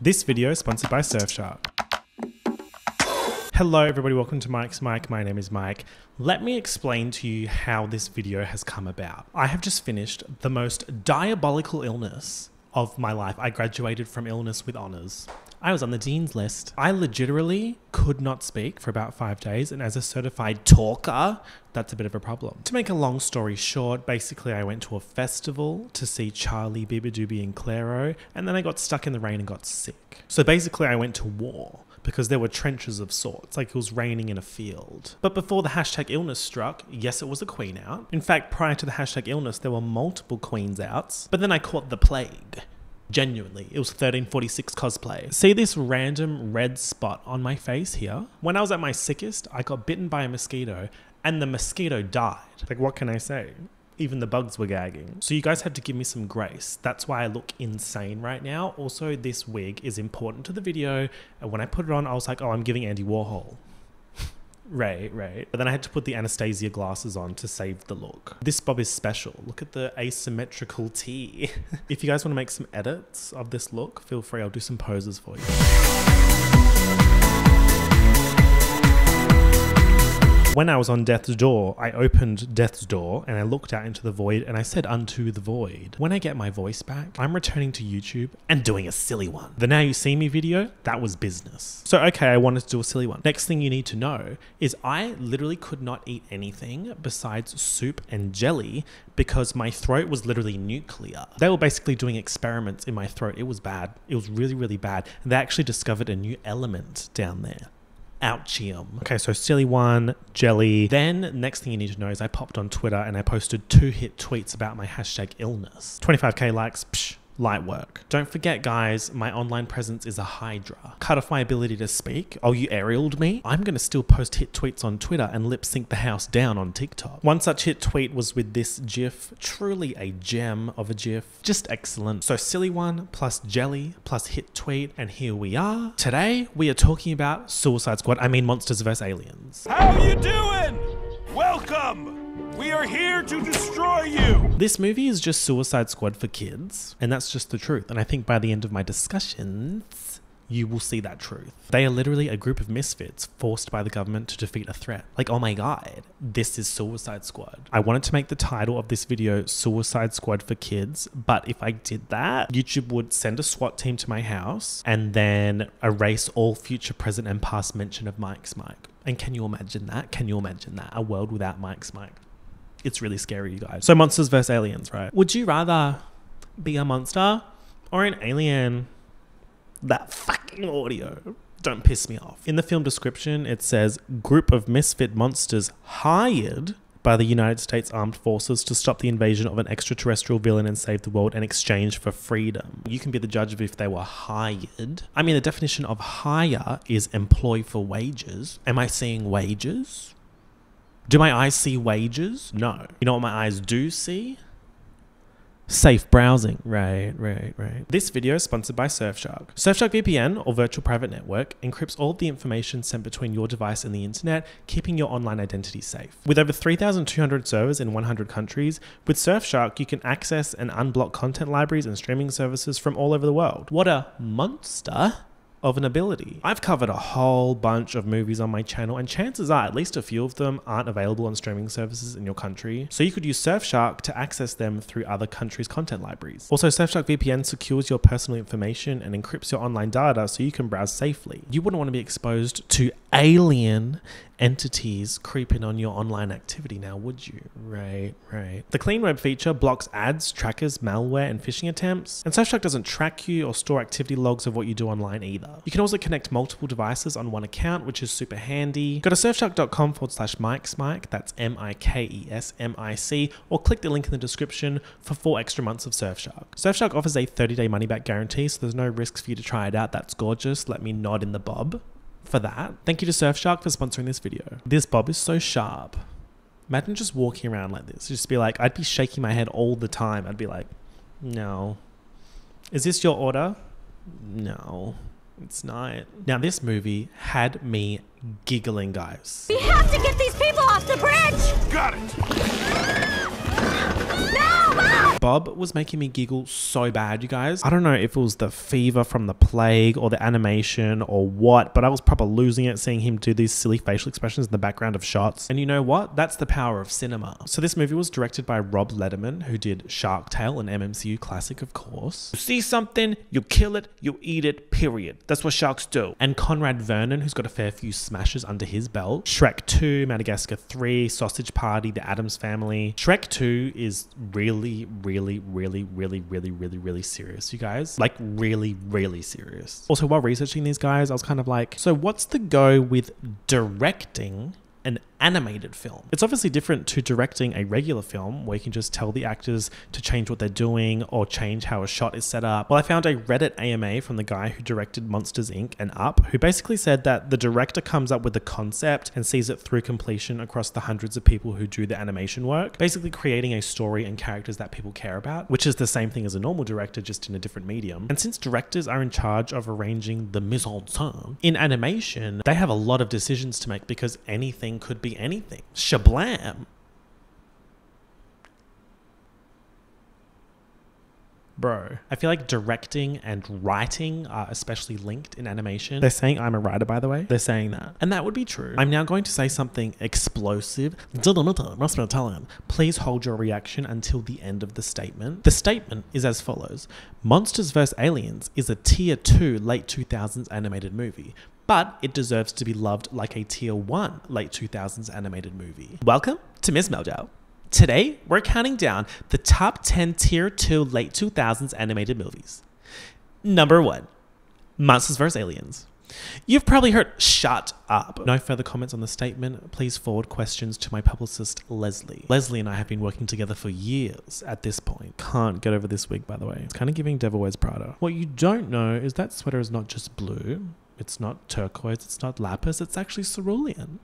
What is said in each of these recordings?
This video is sponsored by Surfshark. Hello everybody, welcome to Mike's Mike. My name is Mike. Let me explain to you how this video has come about. I have just finished the most diabolical illness of my life. I graduated from illness with honors. I was on the dean's list. I legitimately could not speak for about 5 days, and as a certified talker, that's a bit of a problem. To make a long story short, basically I went to a festival to see Charlie, Bibadoobie and Clairo, and then I got stuck in the rain and got sick. So basically I went to war because there were trenches of sorts, like it was raining in a field. But before the hashtag illness struck, yes, it was a queen out. In fact, prior to the hashtag illness, there were multiple queens outs, but then I caught the plague. Genuinely, it was 1346 cosplay. See this random red spot on my face here? When I was at my sickest, I got bitten by a mosquito and the mosquito died. Like, what can I say? Even the bugs were gagging. So you guys have to give me some grace. That's why I look insane right now. Also, this wig is important to the video. And when I put it on, I was like, oh, I'm giving Andy Warhol. Right. But then I had to put the Anastasia glasses on to save the look. This bob is special. Look at the asymmetrical T. If you guys want to make some edits of this look, feel free. I'll do some poses for you. When I was on death's door, I opened death's door and I looked out into the void and I said unto the void. When I get my voice back, I'm returning to YouTube and doing a silly one. The Now You See Me video, that was business. So okay, I wanted to do a silly one. Next thing you need to know is I literally could not eat anything besides soup and jelly because my throat was literally nuclear. They were basically doing experiments in my throat. It was bad. It was really, really bad. And they actually discovered a new element down there. Ouchium. Okay, so silly one, jelly. Then next thing you need to know is I popped on Twitter and I posted 2 hit tweets about my hashtag illness. 25k likes, psh, light work. Don't forget guys, my online presence is a hydra. Cut off my ability to speak. Oh, you aerialed me? I'm gonna still post hit tweets on Twitter and lip sync the house down on TikTok. One such hit tweet was with this GIF, truly a gem of a GIF. Just excellent. So silly one plus jelly plus hit tweet, and here we are. Today we are talking about Suicide Squad. I mean Monsters vs Aliens. How you doing? Welcome! We are here to destroy you! This movie is just Suicide Squad for kids, and that's just the truth. And I think by the end of my discussions, you will see that truth. They are literally a group of misfits forced by the government to defeat a threat. Like, oh my god, this is Suicide Squad. I wanted to make the title of this video Suicide Squad for kids, but if I did that, YouTube would send a SWAT team to my house and then erase all future, present, and past mention of Mike's Mike. And can you imagine that? Can you imagine that? A world without Mike's Mike. It's really scary, you guys. So Monsters vs Aliens, right? Would you rather be a monster or an alien? That fucking audio. Don't piss me off. In the film description, it says, group of misfit monsters hired by the United States Armed Forces to stop the invasion of an extraterrestrial villain and save the world in exchange for freedom. You can be the judge of if they were hired. I mean, the definition of hire is employ for wages. Am I seeing wages? Do my eyes see wages? No. You know what my eyes do see? Safe browsing. Right. This video is sponsored by Surfshark. Surfshark VPN, or Virtual Private Network, encrypts all of the information sent between your device and the internet, keeping your online identity safe. With over 3,200 servers in 100 countries, with Surfshark, you can access and unblock content libraries and streaming services from all over the world. What a monster of an ability. I've covered a whole bunch of movies on my channel, and chances are at least a few of them aren't available on streaming services in your country. So you could use Surfshark to access them through other countries' content libraries. Also, Surfshark VPN secures your personal information and encrypts your online data so you can browse safely. You wouldn't want to be exposed to alien entities creeping on your online activity now, would you? Right. The Clean Web feature blocks ads, trackers, malware, and phishing attempts. And Surfshark doesn't track you or store activity logs of what you do online either. You can also connect multiple devices on one account, which is super handy. Go to surfshark.com/MikesMike, that's MIKESMIC, or click the link in the description for 4 extra months of Surfshark. Surfshark offers a 30-day money-back guarantee, so there's no risks for you to try it out. That's gorgeous. Let me nod in the bob for that. Thank you to Surfshark for sponsoring this video. This bob is so sharp. Imagine just walking around like this. Just be like, I'd be shaking my head all the time. I'd be like, no. Is this your order? No, it's not. Now this movie had me giggling, guys. We have to get these people off the bridge! Got it! No! Bob was making me giggle so bad, you guys. I don't know if it was the fever from the plague or the animation or what, but I was proper losing it seeing him do these silly facial expressions in the background of shots. And you know what? That's the power of cinema. So this movie was directed by Rob Letterman, who did Shark Tale, an MMCU classic, of course. You see something, you kill it, you eat it, period. That's what sharks do. And Conrad Vernon, who's got a fair few smashes under his belt. Shrek 2, Madagascar 3, Sausage Party, The Addams Family. Shrek 2 is really serious, you guys. Like really serious. Also, while researching these guys, I was kind of like, so what's the go with directing an animated film? It's obviously different to directing a regular film where you can just tell the actors to change what they're doing or change how a shot is set up. Well, I found a Reddit AMA from the guy who directed Monsters Inc. and Up, who basically said that the director comes up with the concept and sees it through completion across the hundreds of people who do the animation work, basically creating a story and characters that people care about, which is the same thing as a normal director, just in a different medium. And since directors are in charge of arranging the mise en scène in animation, they have a lot of decisions to make because anything could be anything. Shablam. Bro, I feel like directing and writing are especially linked in animation. They're saying I'm a writer, by the way. They're saying that. And that would be true. I'm now going to say something explosive. Please hold your reaction until the end of the statement. The statement is as follows. Monsters vs. Aliens is a tier 2 late 2000s animated movie, but it deserves to be loved like a tier 1 late 2000s animated movie. Welcome to Miss Mojo. Today, we're counting down the top 10 tier 2 late 2000s animated movies. Number 1, Monsters vs. Aliens. You've probably heard shut up. No further comments on the statement. Please forward questions to my publicist, Leslie. Leslie and I have been working together for years at this point. Can't get over this wig, by the way. It's kind of giving Devil Wears Prada. What you don't know is that sweater is not just blue. It's not turquoise, it's not lapis, it's actually cerulean. And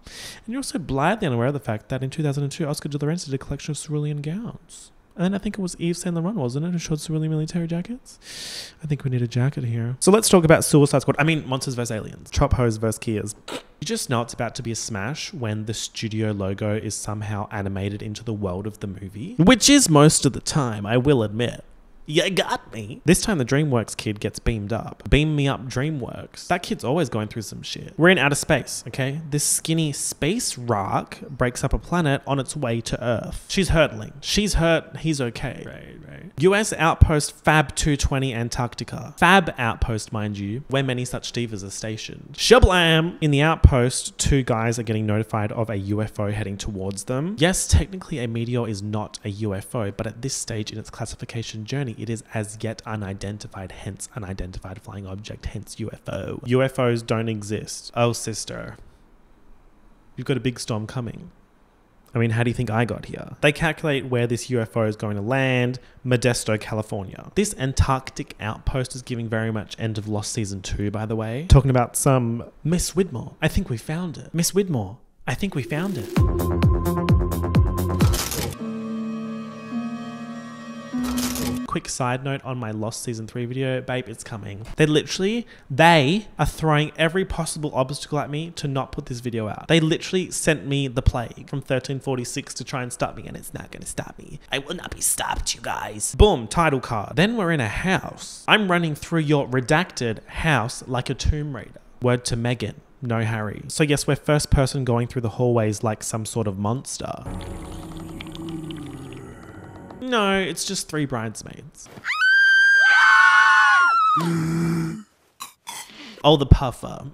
you're also blithely unaware of the fact that in 2002, Oscar de la Renta did a collection of cerulean gowns. And then I think it was Yves Saint Laurent, wasn't it, who showed cerulean military jackets? I think we need a jacket here. So let's talk about Suicide Squad. I mean, Monsters vs. Aliens. Chop Hose vs. Kias. You just know it's about to be a smash when the studio logo is somehow animated into the world of the movie. Which is most of the time, I will admit. You got me. This time the DreamWorks kid gets beamed up. Beam me up, DreamWorks. That kid's always going through some shit. We're in outer space, okay? This skinny space rock breaks up a planet on its way to Earth. She's hurtling. She's hurt. He's okay. Right. US outpost Fab 220 Antarctica. Fab outpost, mind you, where many such divas are stationed. Shablam! In the outpost, 2 guys are getting notified of a UFO heading towards them. Yes, technically a meteor is not a UFO, but at this stage in its classification journey, it is as yet unidentified, hence unidentified flying object, hence UFO. UFOs don't exist. Oh, sister. You've got a big storm coming. I mean, how do you think I got here? They calculate where this UFO is going to land, Modesto, California. This Antarctic outpost is giving very much end of Lost Season 2, by the way. Talking about some Miss Widmore. I think we found it. Miss Widmore. I think we found it. Quick side note on my Lost Season 3 video, babe, it's coming. They are throwing every possible obstacle at me to not put this video out. They literally sent me the plague from 1346 to try and stop me, and it's not gonna stop me. I will not be stopped, you guys. Boom, title card. Then we're in a house. I'm running through your redacted house like a Tomb Raider. Word to Megan, no Harry. So yes, we're first person going through the hallways like some sort of monster. No, it's just 3 bridesmaids. Oh, the puffer.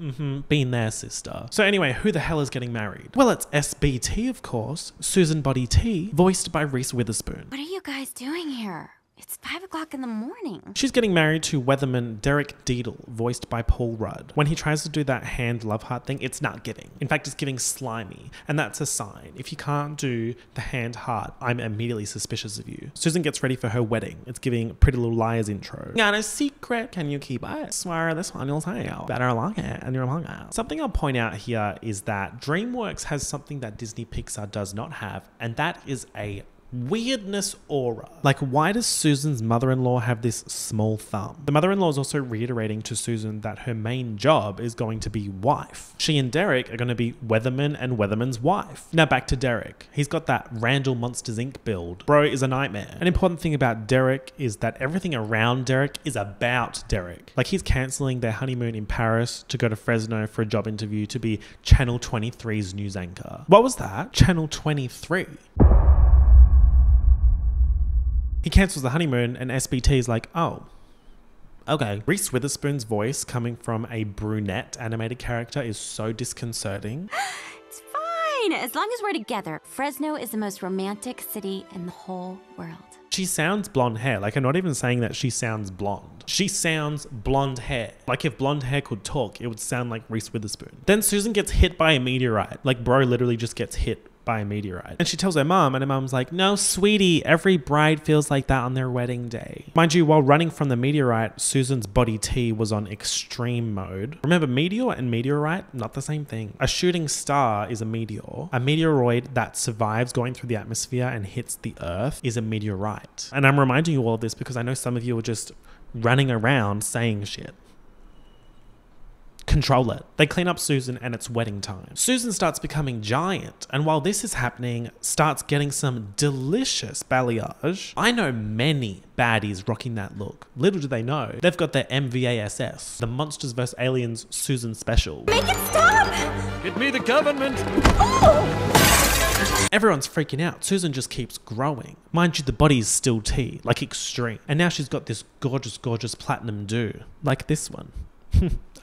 Been there, sister. So anyway, who the hell is getting married? Well, it's SBT, of course. Susan Body T, voiced by Reese Witherspoon. What are you guys doing here? It's 5 o'clock in the morning. She's getting married to weatherman Derek Deedle, voiced by Paul Rudd. When he tries to do that hand love heart thing, it's not giving. In fact, it's giving slimy. And that's a sign. If you can't do the hand heart, I'm immediately suspicious of you. Susan gets ready for her wedding. It's giving Pretty Little Liars intro. Got a secret, can you keep it? Swear this one you'll tell. Better lock it and you're hung out. Something I'll point out here is that DreamWorks has something that Disney Pixar does not have, and that is a weirdness aura. Like, why does Susan's mother-in-law have this small thumb? The mother-in-law is also reiterating to Susan that her main job is going to be wife. She and Derek are going to be Weatherman and Weatherman's wife. Now back to Derek. He's got that Randall Monsters Inc. build. Bro is a nightmare. An important thing about Derek is that everything around Derek is about Derek. Like, he's cancelling their honeymoon in Paris to go to Fresno for a job interview to be Channel 23's news anchor. What was that? Channel 23. He cancels the honeymoon and SBT is like, oh, okay. Reese Witherspoon's voice coming from a brunette animated character is so disconcerting. It's fine. As long as we're together. Fresno is the most romantic city in the whole world. She sounds blonde hair. Like, I'm not even saying that she sounds blonde. She sounds blonde hair. Like, if blonde hair could talk, it would sound like Reese Witherspoon. Then Susan gets hit by a meteorite. Like, bro literally just gets hit by a meteorite. And she tells her mom, and her mom's like, no, sweetie, every bride feels like that on their wedding day. Mind you, while running from the meteorite, Susan's body T was on extreme mode. Remember, meteor and meteorite, not the same thing. A shooting star is a meteor. A meteoroid that survives going through the atmosphere and hits the earth is a meteorite. And I'm reminding you all of this because I know some of you are just running around saying shit. Control it. They clean up Susan and it's wedding time. Susan starts becoming giant, and while this is happening, starts getting some delicious balayage. I know many baddies rocking that look. Little do they know, they've got their MVASS, the Monsters vs. Aliens Susan special. Make it stop! Get me the government! Oh! Everyone's freaking out. Susan just keeps growing. Mind you, the body is still T, like extreme. And now she's got this gorgeous, gorgeous platinum do, like this one.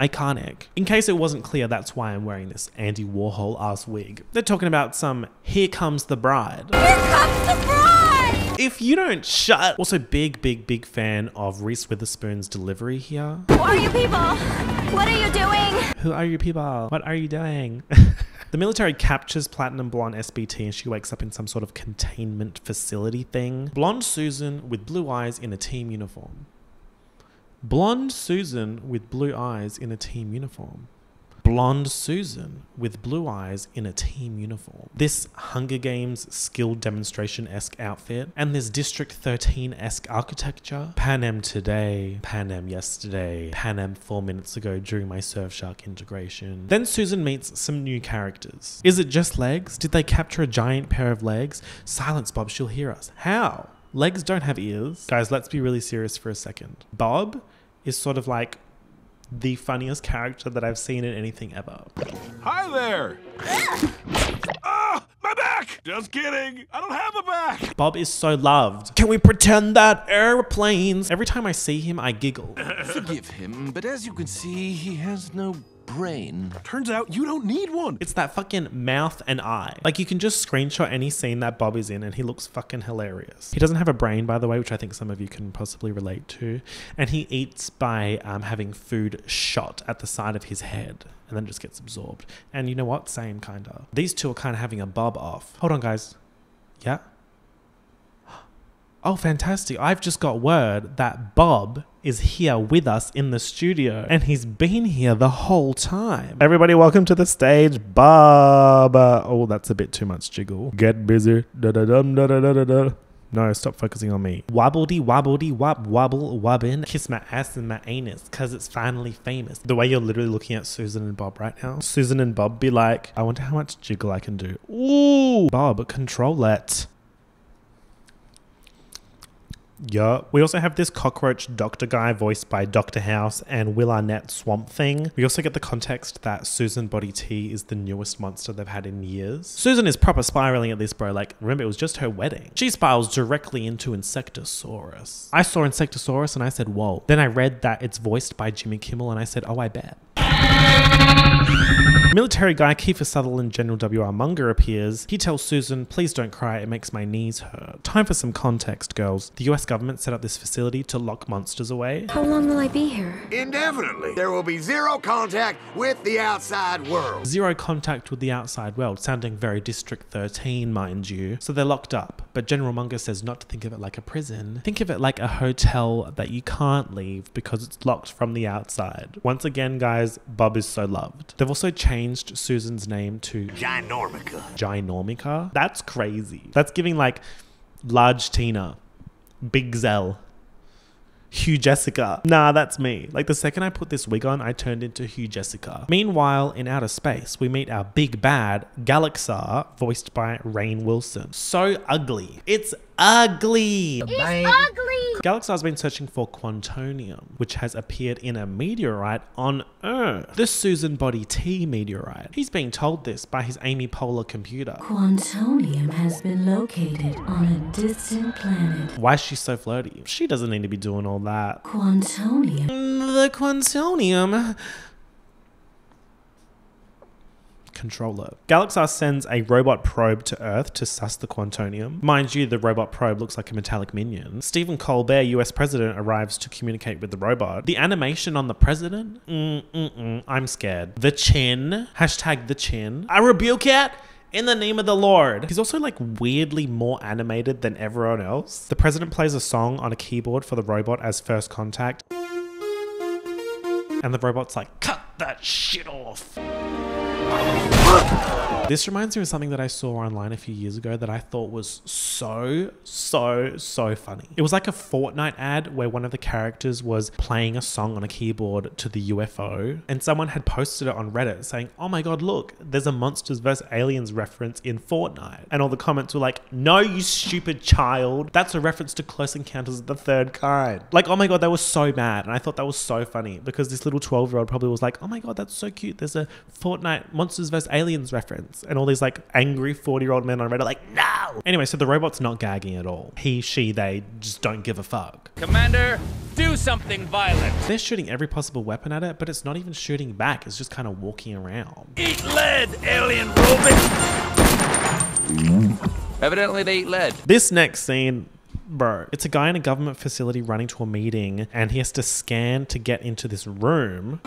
Iconic. In case it wasn't clear, that's why I'm wearing this Andy Warhol ass wig. They're talking about some Here Comes the Bride. Here comes the bride! If you don't shut. Also, big fan of Reese Witherspoon's delivery here. Who are you people? What are you doing? Who are you people? What are you doing? The military captures Platinum Blonde SBT and she wakes up in some sort of containment facility thing. Blonde Susan with blue eyes in a team uniform. Blonde Susan with blue eyes in a team uniform. Blonde Susan with blue eyes in a team uniform. This Hunger Games skill demonstration-esque outfit and this District 13-esque architecture. Pan Am today, Pan Am yesterday, Pan Am 4 minutes ago during my Surfshark integration. Then Susan meets some new characters. Is it just legs? Did they capture a giant pair of legs? Silence, Bob, she'll hear us. How? Legs don't have ears. Guys, let's be really serious for a second. Bob is sort of like the funniest character that I've seen in anything ever. Hi there! Ah, my back! Just kidding, I don't have a back! Bob is so loved. Can we pretend that airplanes? Every time I see him, I giggle. Forgive him, but as you can see, he has no brain. Turns out you don't need one. It's that fucking mouth and eye. Like, you can just screenshot any scene that Bob is in and he looks fucking hilarious. He doesn't have a brain, by the way, which I think some of you can possibly relate to. And he eats by having food shot at the side of his head and then just gets absorbed. And you know what? Same kinda. These two are kind of having a Bob off. Hold on, guys. Yeah? Oh, fantastic. I've just got word that Bob is here with us in the studio and he's been here the whole time. Everybody, welcome to the stage, Bob. Oh, that's a bit too much jiggle. Get busy. Da-da-dum, da-da-da-da-da. No, stop focusing on me. Wobbledy wobbledy wop wobble wobbin. Kiss my ass and my anus cause it's finally famous. The way you're literally looking at Susan and Bob right now. Susan and Bob be like, I wonder how much jiggle I can do. Ooh, Bob, control it. Yeah. We also have this cockroach doctor guy voiced by Dr. House and Will Arnett Swamp Thing. We also get the context that Susan Body T is the newest monster they've had in years. Susan is proper spiraling at this, bro. Like, remember, it was just her wedding. She spirals directly into Insectosaurus. I saw Insectosaurus and I said, whoa. Then I read that it's voiced by Jimmy Kimmel and I said, oh, I bet. Military guy Kiefer Sutherland General W.R. Munger appears. He tells Susan, please don't cry, it makes my knees hurt. Time for some context, girls. The US government set up this facility to lock monsters away. How long will I be here? Indefinitely. There will be zero contact with the outside world. Zero contact with the outside world, sounding very District 13, mind you. So they're locked up, but General Munger says not to think of it like a prison. Think of it like a hotel that you can't leave because it's locked from the outside. Once again, guys, Bob is so loved. They've also changed Susan's name to Ginormica. Ginormica. That's crazy. That's giving like Large Tina, Big Zell, Hugh Jessica. Nah, that's me. Like the second I put this wig on, I turned into Hugh Jessica. Meanwhile, in outer space, we meet our big bad, Galaxar, voiced by Rainn Wilson. So ugly. It's ugly. It's ugly! Galaxar's been searching for quantonium, which has appeared in a meteorite on Earth. The Susan Body T meteorite. He's being told this by his Amy Poehler computer. Quantonium has been located on a distant planet. Why is she so flirty? She doesn't need to be doing all that. Quantonium. The quantonium controller. Galaxar sends a robot probe to Earth to suss the quantonium. Mind you, the robot probe looks like a metallic minion. Stephen Colbert, US president, arrives to communicate with the robot. The animation on the president? I'm scared. The chin. Hashtag the chin. I rebuke it. In the name of the Lord. He's also like weirdly more animated than everyone else. The president plays a song on a keyboard for the robot as first contact. And the robot's like, cut that shit off. This reminds me of something that I saw online a few years ago that I thought was so funny. It was like a Fortnite ad where one of the characters was playing a song on a keyboard to the UFO, and someone had posted it on Reddit saying, oh my god, look, there's a Monsters vs. Aliens reference in Fortnite. And all the comments were like, no, you stupid child. That's a reference to Close Encounters of the Third Kind. Like, oh my god, they were so mad. And I thought that was so funny because this little 12-year-old probably was like, oh my god, that's so cute. There's a Fortnite Monsters vs. Aliens reference. And all these like angry 40-year-old men on Reddit are like, no! Anyway, so the robot's not gagging at all. He, she, they just don't give a fuck. Commander, do something violent. They're shooting every possible weapon at it, but it's not even shooting back. It's just kind of walking around. Eat lead, alien robot! Evidently they eat lead. This next scene, bro, it's a guy in a government facility running to a meeting and he has to scan to get into this room.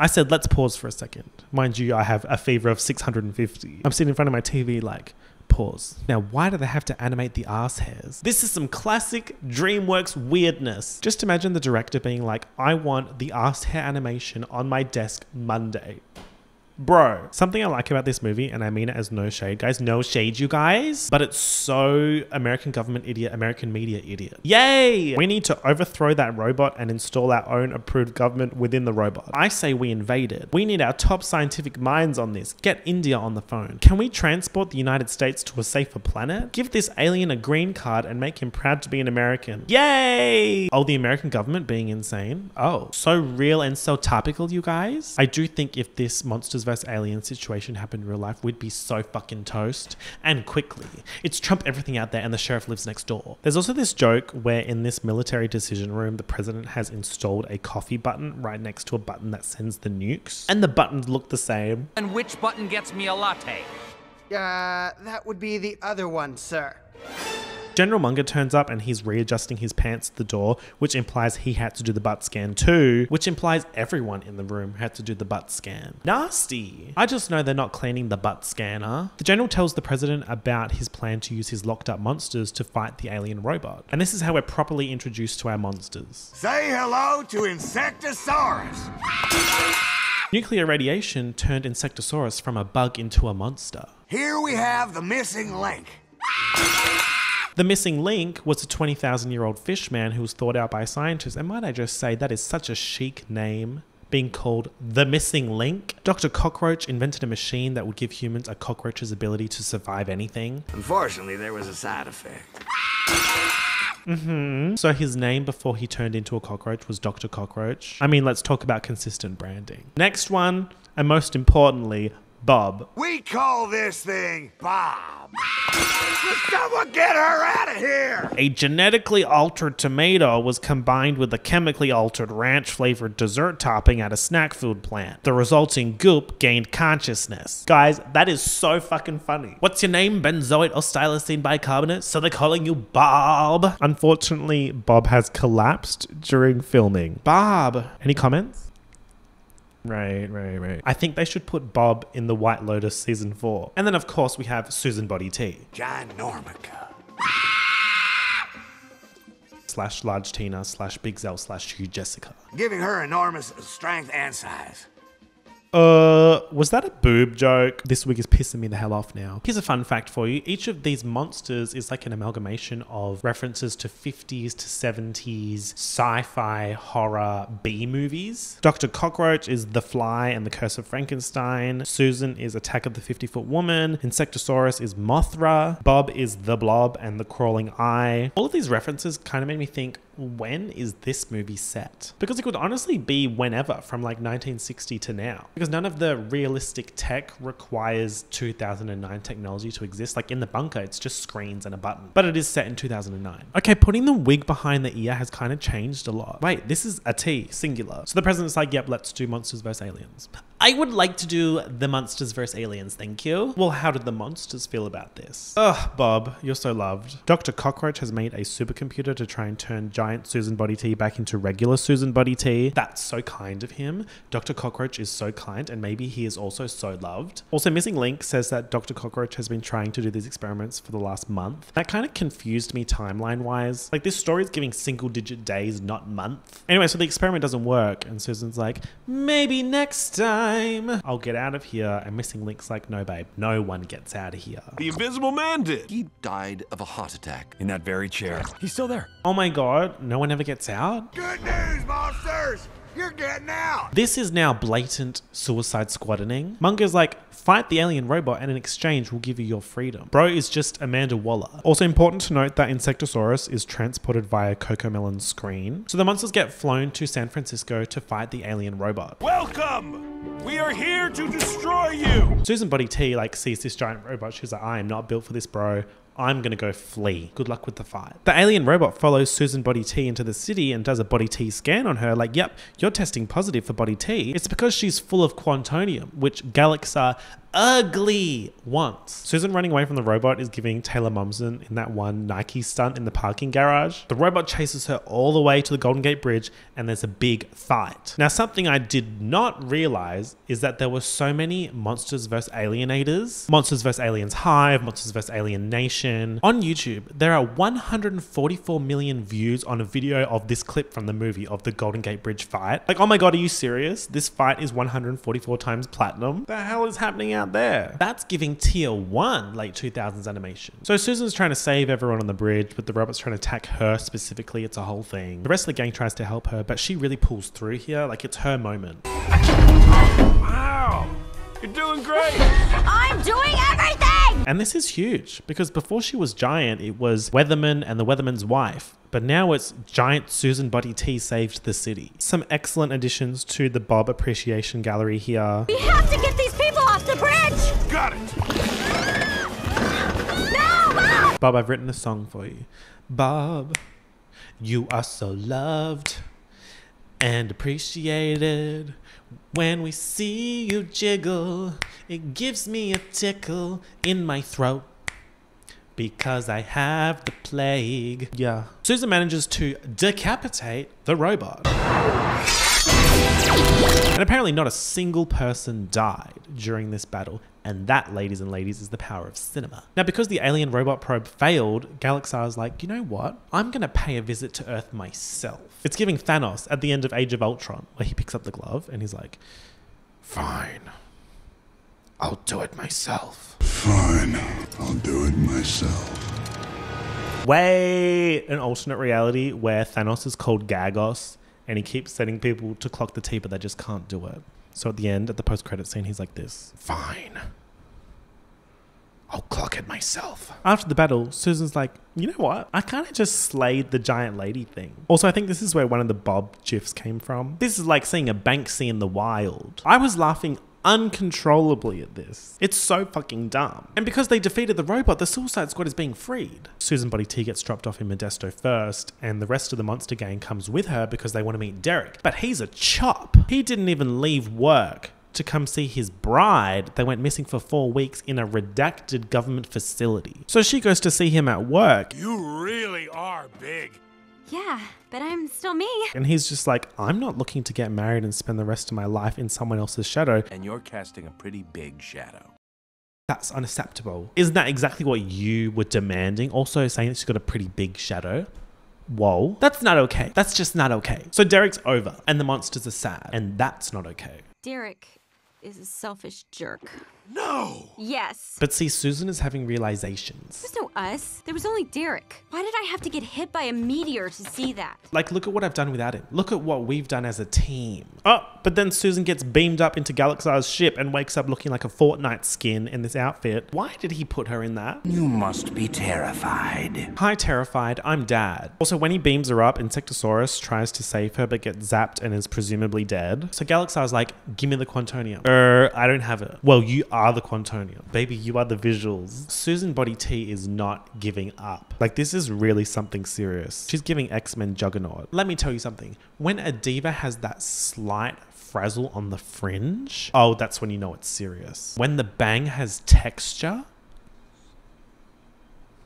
I said, let's pause for a second. Mind you, I have a fever of 650. I'm sitting in front of my TV like, pause. Now, why do they have to animate the ass hairs? This is some classic DreamWorks weirdness. Just imagine the director being like, I want the ass hair animation on my desk Monday. Bro, something I like about this movie, and I mean it as no shade, guys, no shade, you guys, but it's so American government idiot, American media idiot. Yay! We need to overthrow that robot and install our own approved government within the robot. I say we invade it. We need our top scientific minds on this. Get India on the phone. Can we transport the United States to a safer planet? Give this alien a green card and make him proud to be an American. Yay! Oh, the American government being insane? Oh, so real and so topical, you guys. I do think if this Monsters vs. Alien situation happened in real life, we'd be so fucking toast, and quickly. It's Trump everything out there and the sheriff lives next door. There's also this joke where in this military decision room, the president has installed a coffee button right next to a button that sends the nukes, and the buttons look the same. And which button gets me a latte? That would be the other one, sir. General Munger turns up and he's readjusting his pants at the door, which implies he had to do the butt scan too, which implies everyone in the room had to do the butt scan. Nasty. I just know they're not cleaning the butt scanner. The general tells the president about his plan to use his locked up monsters to fight the alien robot. And this is how we're properly introduced to our monsters. Say hello to Insectosaurus. Nuclear radiation turned Insectosaurus from a bug into a monster. Here we have the missing link. The missing link was a 20,000-year-old fish man who was thought out by scientists, and might I just say that is such a chic name, being called the missing link. Dr. Cockroach invented a machine that would give humans a cockroach's ability to survive anything. Unfortunately, there was a side effect. So his name before he turned into a cockroach was Dr. Cockroach. I mean, let's talk about consistent branding. Next one, and most importantly, Bob. We call this thing Bob. Someone get her out of here! A genetically altered tomato was combined with a chemically altered ranch-flavored dessert topping at a snack food plant. The resulting goop gained consciousness. Guys, that is so fucking funny. What's your name? Benzoate or styrosine bicarbonate? So they're calling you Bob. Unfortunately, Bob has collapsed during filming. Bob. Any comments? Right. I think they should put Bob in The White Lotus season 4. And then of course we have Susan Body T. John Normica. / Large Tina / Big Zell / Hugh Jessica. Giving her enormous strength and size. Was that a boob joke? This wig is pissing me the hell off now. Here's a fun fact for you. Each of these monsters is like an amalgamation of references to 50s to 70s sci-fi horror B movies. Dr. Cockroach is The Fly and the Curse of Frankenstein. Susan is Attack of the 50-Foot Woman. Insectosaurus is Mothra. Bob is The Blob and the Crawling Eye. All of these references kind of made me think, when is this movie set? Because it could honestly be whenever from like 1960 to now. Because none of the realistic tech requires 2009 technology to exist. Like in the bunker, it's just screens and a button. But it is set in 2009. Okay, putting the wig behind the ear has kind of changed a lot. Wait, this is a T, singular. So the president's like, yep, let's do Monsters vs. Aliens. I would like to do the Monsters vs. Aliens, thank you. Well, how did the monsters feel about this? Ugh, Bob, you're so loved. Dr. Cockroach has made a supercomputer to try and turn giant Susan Body T back into regular Susan Body T. That's so kind of him. Dr. Cockroach is so kind, and maybe he is also so loved. Also, Missing Link says that Dr. Cockroach has been trying to do these experiments for the last month. That kind of confused me timeline-wise. Like, this story is giving single-digit days, not month. Anyway, so the experiment doesn't work, and Susan's like, maybe next time I'll get out of here. And Missing Link's like, no, babe, no one gets out of here. The Invisible Man did. He died of a heart attack. In that very chair. He's still there. Oh my God, no one ever gets out? Good news, monsters! You're getting out! This is now blatant Suicide Squaddening. Munger's like, fight the alien robot and in exchange we'll give you your freedom. Bro is just Amanda Waller. Also important to note that Insectosaurus is transported via Cocomelon's screen. So the monsters get flown to San Francisco to fight the alien robot. Welcome! We are here to destroy you! Susan Body T like sees this giant robot. She's like, I am not built for this, bro. I'm gonna go flee. Good luck with the fight. The alien robot follows Susan Body T into the city and does a Body T scan on her. Like, yep, you're testing positive for Body T. It's because she's full of quantonium, which Galaxa ugly wants. Susan running away from the robot is giving Taylor Momsen in that one Nike stunt in the parking garage. The robot chases her all the way to the Golden Gate Bridge and there's a big fight. Now, something I did not realize is that there were so many Monsters vs. Alienators. Monsters vs. Aliens Hive, Monsters vs. Alien Nation. On YouTube, there are 144 million views on a video of this clip from the movie of the Golden Gate Bridge fight. Like, oh my God, are you serious? This fight is 144 times platinum? The hell is happening out there? That's giving tier 1 late 2000s animation. So Susan's trying to save everyone on the bridge, but the robot's trying to attack her specifically. It's a whole thing. The rest of the gang tries to help her, but she really pulls through here. Like, it's her moment. Wow! You're doing great! I'm doing everything! And this is huge because before she was giant, it was Weatherman and the Weatherman's wife. But now it's giant Susan Body T saved the city. Some excellent additions to the Bob Appreciation Gallery here. We have to get these people off the bridge! Got it! No, Bob! Bob, I've written a song for you. Bob, you are so loved and appreciated. When we see you jiggle, it gives me a tickle in my throat. Because I have the plague. Yeah. Susan manages to decapitate the robot. And apparently not a single person died during this battle. And that, ladies and ladies, is the power of cinema. Now, because the alien robot probe failed, Galaxar's like, you know what? I'm going to pay a visit to Earth myself. It's giving Thanos at the end of Age of Ultron, where he picks up the glove and he's like, fine. I'll do it myself. Fine, I'll do it myself. Wait, an alternate reality where Thanos is called Gagos and he keeps sending people to clock the T, but they just can't do it. So at the end, at the post-credit scene, he's like this. Fine. I'll clock it myself. After the battle, Susan's like, you know what? I kind of just slayed the giant lady thing. Also, I think this is where one of the Bob gifs came from. This is like seeing a Banksy in the wild. I was laughing uncontrollably at this. It's so fucking dumb. And because they defeated the robot, the Suicide Squad is being freed. Susan Body T gets dropped off in Modesto first, and the rest of the monster gang comes with her because they want to meet Derek. But he's a chop. He didn't even leave work to come see his bride. They went missing for 4 weeks in a redacted government facility. So she goes to see him at work. You really are big. Yeah, but I'm still me. And he's just like, I'm not looking to get married and spend the rest of my life in someone else's shadow. And you're casting a pretty big shadow. That's unacceptable. Isn't that exactly what you were demanding? Also saying that she's got a pretty big shadow. Whoa. That's not okay. That's just not okay. So Derek's over and the monsters are sad and that's not okay. Derek, is a selfish jerk. No! Yes. But see, Susan is having realizations. There's no us. There was only Derek. Why did I have to get hit by a meteor to see that? Like, look at what I've done without him. Look at what we've done as a team. Oh, but then Susan gets beamed up into Galaxar's ship and wakes up looking like a Fortnite skin in this outfit. Why did he put her in that? You must be terrified. Hi, terrified. I'm Dad. Also, when he beams her up, Insectosaurus tries to save her but gets zapped and is presumably dead. So Galaxar's like, give me the Quantonium. I don't have it. Well, you are the Quantonium. Baby, you are the visuals. Susan Body T is not giving up. Like, this is really something serious. She's giving X-Men Juggernaut. Let me tell you something. When a diva has that slight frazzle on the fringe, oh, that's when you know it's serious. When the bang has texture,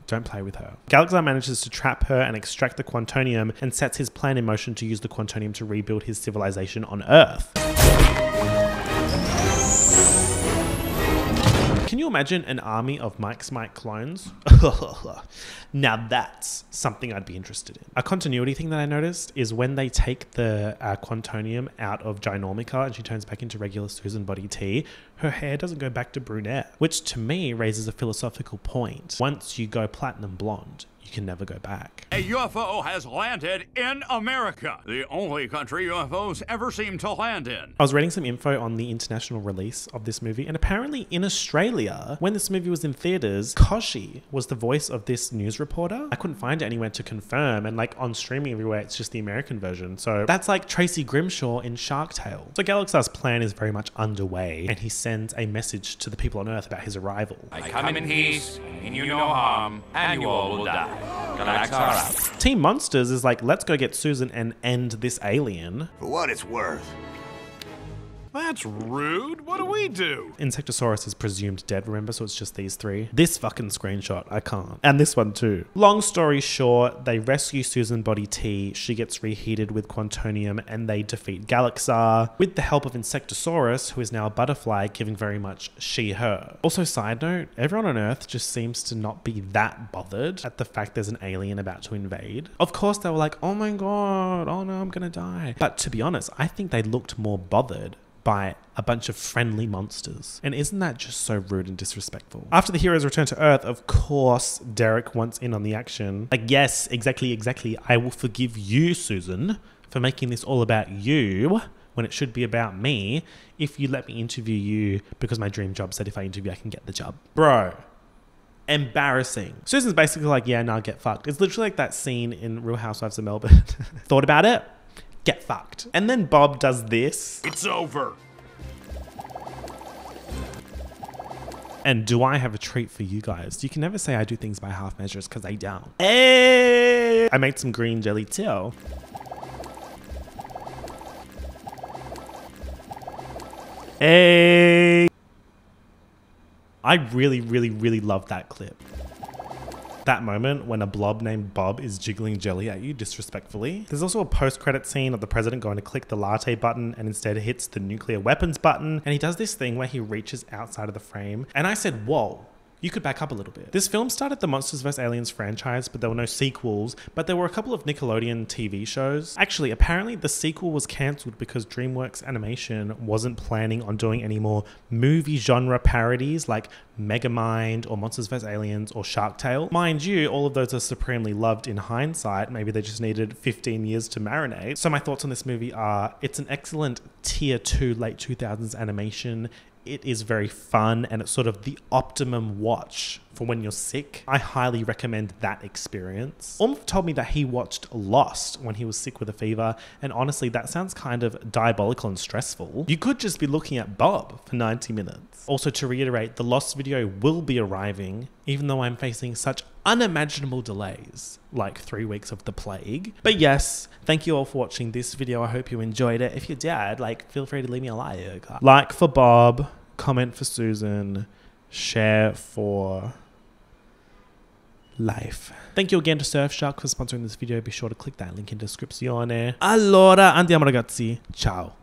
don't play with her. Galaxar manages to trap her and extract the Quantonium and sets his plan in motion to use the Quantonium to rebuild his civilization on Earth. Can you imagine an army of Mike Smite clones? Now that's something I'd be interested in. A continuity thing that I noticed is when they take the Quantonium out of Ginormica and she turns back into regular Susan Body T, her hair doesn't go back to brunette, which to me raises a philosophical point. Once you go platinum blonde, you can never go back. A UFO has landed in America, the only country UFOs ever seem to land in. I was reading some info on the international release of this movie, and apparently in Australia, when this movie was in theaters, Koshi was the voice of this news reporter. I couldn't find it anywhere to confirm, and like on streaming everywhere, it's just the American version. So that's like Tracy Grimshaw in Shark Tale. So Galaxar's plan is very much underway, and he sends a message to the people on Earth about his arrival. I come in peace, mean you no harm, and you all will die. Galaxar out. Team Monsters is like, let's go get Susan and end this alien. For what it's worth. That's rude. What do we do? Insectosaurus is presumed dead, remember? So it's just these three. This fucking screenshot, I can't. And this one too. Long story short, they rescue Susan Body T. She gets reheated with Quantonium and they defeat Galaxar with the help of Insectosaurus, who is now a butterfly, giving very much she, her. Also, side note, everyone on Earth just seems to not be that bothered at the fact there's an alien about to invade. Of course, they were like, oh my God, oh no, I'm gonna die. But to be honest, I think they looked more bothered by a bunch of friendly monsters. And isn't that just so rude and disrespectful? After the heroes return to Earth, of course, Derek wants in on the action. Like, yes, exactly. I will forgive you, Susan, for making this all about you when it should be about me if you let me interview you because my dream job said if I interview, I can get the job. Bro. Embarrassing. Susan's basically like, yeah, nah, get fucked. It's literally like that scene in Real Housewives of Melbourne. Thought about it? Get fucked. And then Bob does this. It's over. And do I have a treat for you guys? You can never say I do things by half measures because I don't. Hey! I made some green jelly too. Hey! I really love that clip. That moment when a blob named Bob is jiggling jelly at you disrespectfully. There's also a post-credit scene of the president going to click the latte button and instead hits the nuclear weapons button. And he does this thing where he reaches outside of the frame. And I said, whoa. You could back up a little bit. This film started the Monsters vs. Aliens franchise, but there were no sequels, but there were a couple of Nickelodeon TV shows. Actually, apparently the sequel was cancelled because DreamWorks Animation wasn't planning on doing any more movie genre parodies like Megamind or Monsters vs. Aliens or Shark Tale. Mind you, all of those are supremely loved in hindsight. Maybe they just needed 15 years to marinate. So my thoughts on this movie are, it's an excellent tier 2 late 2000s animation. It is very fun and it's sort of the optimum watch for when you're sick. I highly recommend that experience. Orm told me that he watched Lost when he was sick with a fever, and honestly, that sounds kind of diabolical and stressful. You could just be looking at Bob for 90 minutes. Also, to reiterate, the Lost video will be arriving, even though I'm facing such unimaginable delays, like 3 weeks of the plague. But yes, thank you all for watching this video. I hope you enjoyed it. If you did, like, feel free to leave me a like. Like for Bob, comment for Susan, share for life. Thank you again to Surfshark for sponsoring this video. Be sure to click that link in the description. Allora, andiamo ragazzi. Ciao.